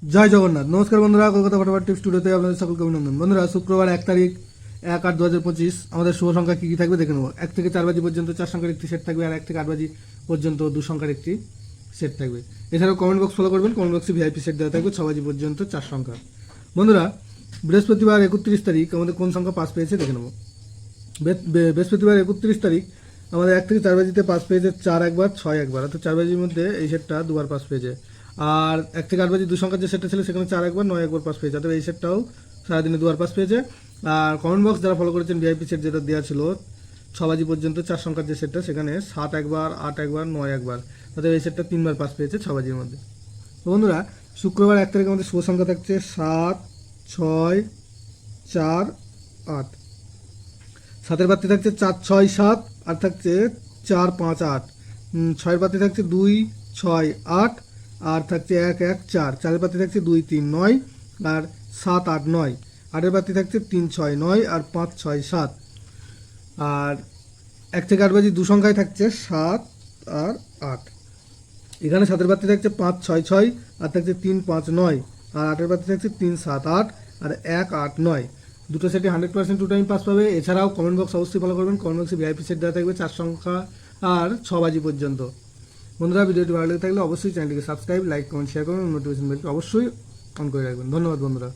জয় জগন্নাথ। নমস্কার বন্ধুরা, কলকাতা ফটোফট টিপস স্টুডিওতে আপনাদের সকলকে অভিনন্দন। বন্ধুরা, শুক্রবার 1 তারিখ 1/8/2025 আমাদের শুভ সংখ্যা কী কী থাকবে দেখে নেব। 1 থেকে 4 বাজি পর্যন্ত 4 সংখ্যার একটি সেট থাকবে, আর 1 থেকে 8 বাজি পর্যন্ত 2 সংখ্যার একটি সেট থাকবে। এছাড়াও কমেন্ট বক্স ফলো করবেন, কমেন্ট বক্সে ভিআইপি সেট দেওয়া থাকবে 6 বাজি পর্যন্ত 4 সংখ্যা। বন্ধুরা, বৃহস্পতিবার 31 তারিখ আমাদের কোন সংখ্যা পাস পেয়েছে দেখে নেব। বৃহস্পতিবার 31 তারিখ আমাদের 1 থেকে 4 বাজিতে পাস পেয়েছে 4 একবার, 6 একবার, অর্থাৎ 4 বাজির মধ্যে এই সেটটা দুবার পাস পেয়েছে। আর 1 থেকে 8 বাজি 2 সংখ্যার যে সেটটা ছিল সেখানে 4 একবার, 9 একবার পাস পেয়েছে, অর্থাৎ এই সেটটাও সারাদিনে দুবার পাস পেয়েছে। আর কমেন্ট বক্স যারা ফলো করেছেন, ভিআইপি সেট যেটা দেওয়া ছিল 6 বাজি পর্যন্ত 4 সংখ্যার যে সেটটা, সেখানে 7 একবার, 8 একবার, 9 একবার, অর্থাৎ এই সেটটা 3বার পাস পেয়েছে 6 বাজির মধ্যে। তো বন্ধুরা, শুক্রবার 1 তারিখ আমাদের শুভ সংখ্যা থাকছে 7, 6, 4, 8। 7-এর বাতি থাকছে 4, 6, 7, আর থাকছে 4, 5, 8। 6-এর বাতি থাকছে 2, 6, 8, আর থাকছে 1, 1, 4। 4-এর বাতি থাকছে 2, 3, 9, আর 7, 8, 9। 8-এর বাতি থাকছে 3, 6, 9, আর 5, 6, 7। আর 1 থেকে 8 বাজি 2 সংখ্যায় থাকছে 7 আর 8। এখানে 7-এর বাতি থাকছে 5, 6, 6, আর থাকছে 3, 5, 9, আর 8-এর বাতি থাকছে 3, 7, 8, আর 1, 8, 9। দুটো সেটে 100% টু টাইম পাস পাবে। এছাড়াও কমেন্ট বক্স অবশ্যই ফলো করবেন, কমেন্ট বক্সে ভিআইপি সেট দেওয়া থাকবে 4 সংখ্যা আর 6 বাজি পর্যন্ত। বন্ধুরা, ভিডিওটি ভালো লেগে থাকলে অবশ্যই চ্যানেলটিকে সাবস্ক্রাইব, লাইক, কমেন্ট, শেয়ার করবেন, নোটিফিকেশন বেলটি অবশ্যই অন করে রাখবেন। ধন্যবাদ বন্ধুরা।